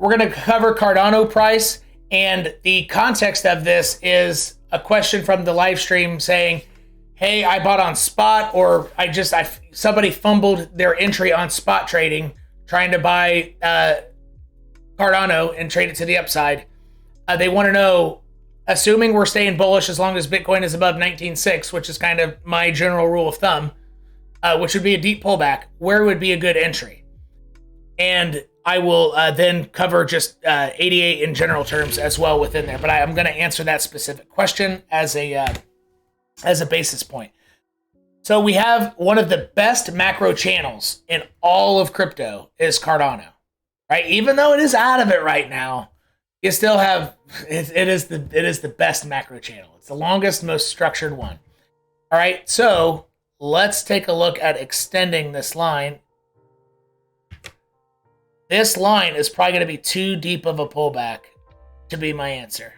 we're going to cover Cardano price, and the context of this is a question from the live stream saying, hey, I bought on spot, or somebody fumbled their entry on spot trading trying to buy Cardano and trade it to the upside. They want to know, assuming we're staying bullish as long as Bitcoin is above 19.6, which is kind of my general rule of thumb, which would be a deep pullback, where would be a good entry? And I will then cover just 88 in general terms as well within there. But I'm going to answer that specific question as a basis point. So we have one of the best macro channels in all of crypto is Cardano, right? Even though it is out of it right now, you still have it is the best macro channel. It's the longest, most structured one. All right, so let's take a look at extending this line. This line is probably going to be too deep of a pullback to be my answer.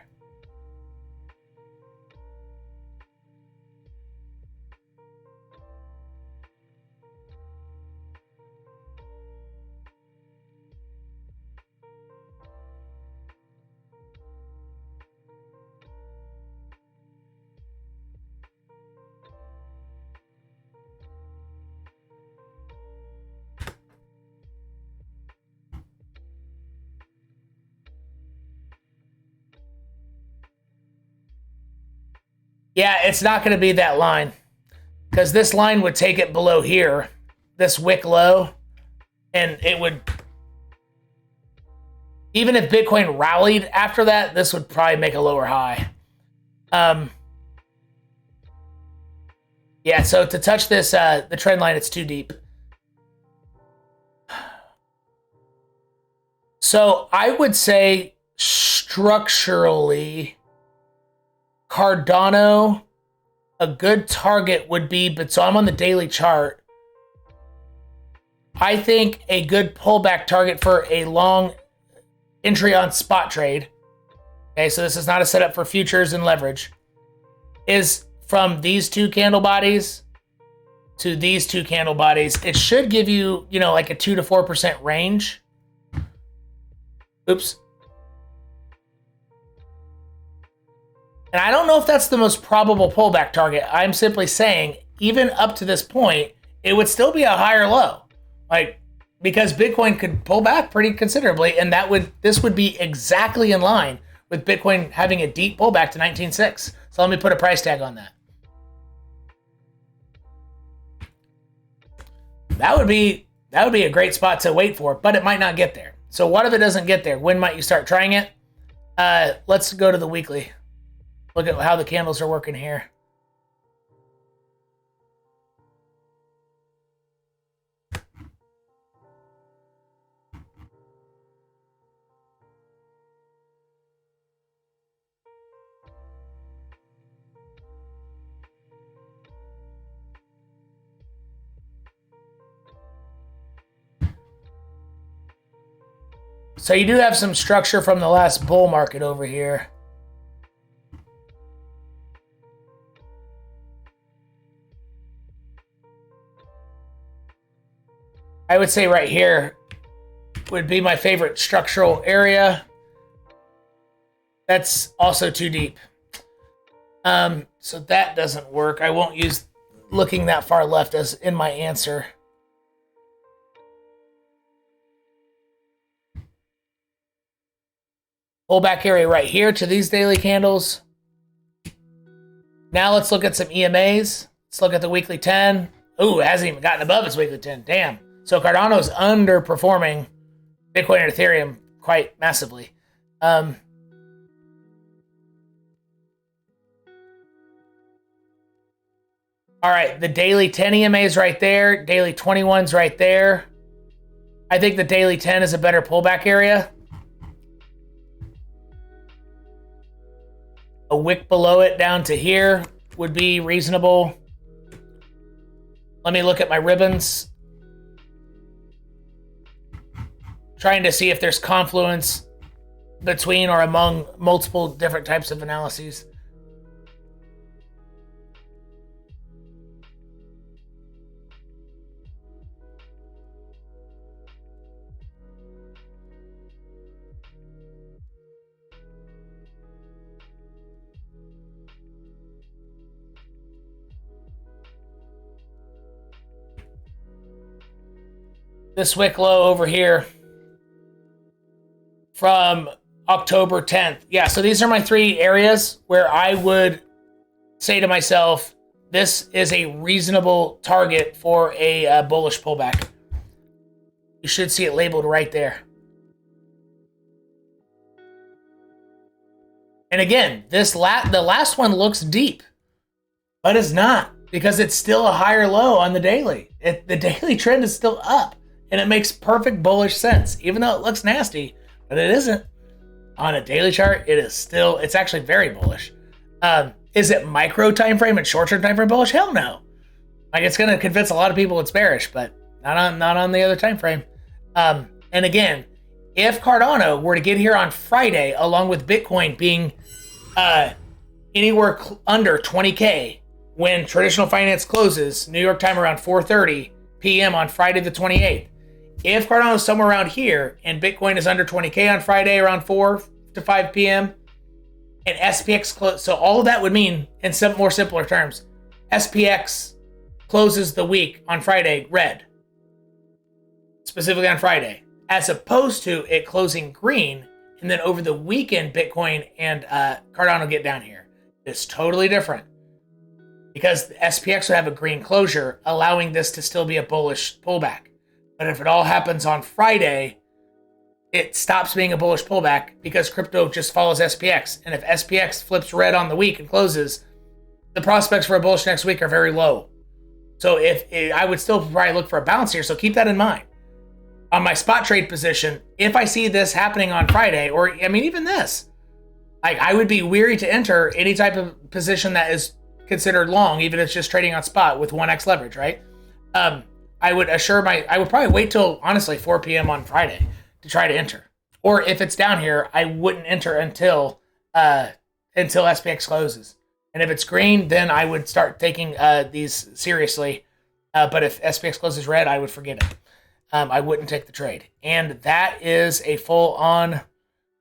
Yeah, it's not going to be that line, because this line would take it below here, this wick low, and it would, even if Bitcoin rallied after that, this would probably make a lower high. Yeah, so to touch this, the trend line, it's too deep. So I would say structurally, Cardano, a good target would be, but so I'm on the daily chart. I think a good pullback target for a long entry on spot trade, okay, so this is not a setup for futures and leverage, is from these two candle bodies to these two candle bodies. It should give you, like a 2 to 4% range. Oops. And I don't know if that's the most probable pullback target. I'm simply saying, even up to this point, it would still be a higher low. Because Bitcoin could pull back pretty considerably, and this would be exactly in line with Bitcoin having a deep pullback to 19.6. So let me put a price tag on that. That would be a great spot to wait for, but it might not get there. So what if it doesn't get there? When might you start trying it? Let's go to the weekly. Look at how the candles are working here. So you do have some structure from the last bull market over here. I would say right here would be my favorite structural area. That's also too deep. So that doesn't work. I won't use looking that far left as in my answer. Pullback area right here to these daily candles. Now let's look at some EMAs. Let's look at the weekly 10. Ooh, it hasn't even gotten above its weekly 10. Damn. So Cardano's underperforming Bitcoin and Ethereum quite massively. All right, the daily 10 EMA is right there. Daily 21's right there. I think the daily 10 is a better pullback area. A wick below it down to here would be reasonable. Let me look at my ribbons. Trying to see if there's confluence between or among multiple different types of analyses. this wick low over here from October 10th. Yeah, so these are my 3 areas where I would say to myself, this is a reasonable target for a bullish pullback. You should see it labeled right there. And again, the last one looks deep, but it's not, because it's still a higher low on the daily. The daily trend is still up, and it makes perfect bullish sense, even though it looks nasty, but it isn't. On a daily chart, it's actually very bullish. Is it micro time frame and short-term time frame bullish? Hell no. Like, it's going to convince a lot of people it's bearish, but not on the other time frame. And again, if Cardano were to get here on Friday, along with Bitcoin being anywhere under 20K when traditional finance closes, New York time around 4:30 p.m. on Friday the 28th, if Cardano is somewhere around here and Bitcoin is under 20K on Friday around 4 to 5 p.m., and SPX close, so all of that would mean, in some more simpler terms, SPX closes the week on Friday red, specifically on Friday, as opposed to it closing green, and then over the weekend, Bitcoin and Cardano get down here. It's totally different, because the SPX would have a green closure, allowing this to still be a bullish pullback. But if it all happens on Friday, it stops being a bullish pullback, because crypto just follows SPX. And if SPX flips red on the week and closes, the prospects for a bullish next week are very low. So I would still probably look for a bounce here. So keep that in mind. On my spot trade position, if I see this happening on Friday, or I mean, even this, I would be weary to enter any type of position that is considered long, even if it's just trading on spot with 1x leverage, right? I would probably wait till, honestly, 4 p.m. on Friday to try to enter. Or if it's down here, I wouldn't enter until SPX closes. And if it's green, then I would start taking these seriously. But if SPX closes red, I would forget it. I wouldn't take the trade. And that is a full on.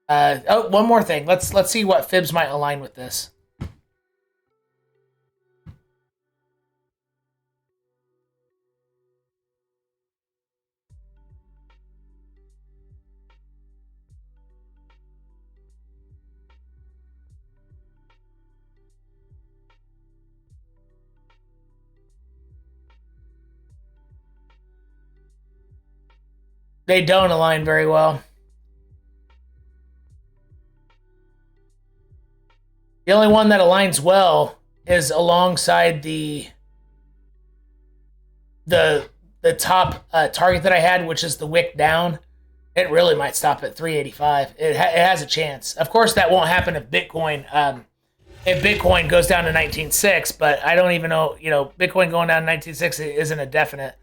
One more thing. Let's see what fibs might align with this. They don't align very well. The only one that aligns well is alongside the top target that I had, which is the wick down. It really might stop at 385. It has a chance. Of course, that won't happen if Bitcoin goes down to 19.6, but I don't even know, Bitcoin going down to 19.6 isn't a definite.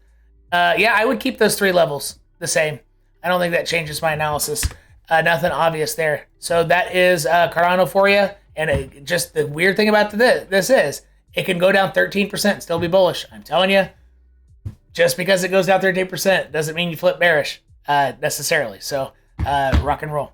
Yeah, I would keep those 3 levels the same. I don't think that changes my analysis. Nothing obvious there. So that is Cardano for you. And just the weird thing about this is it can go down 13% and still be bullish. I'm telling you, just because it goes down 13% doesn't mean you flip bearish necessarily. So rock and roll.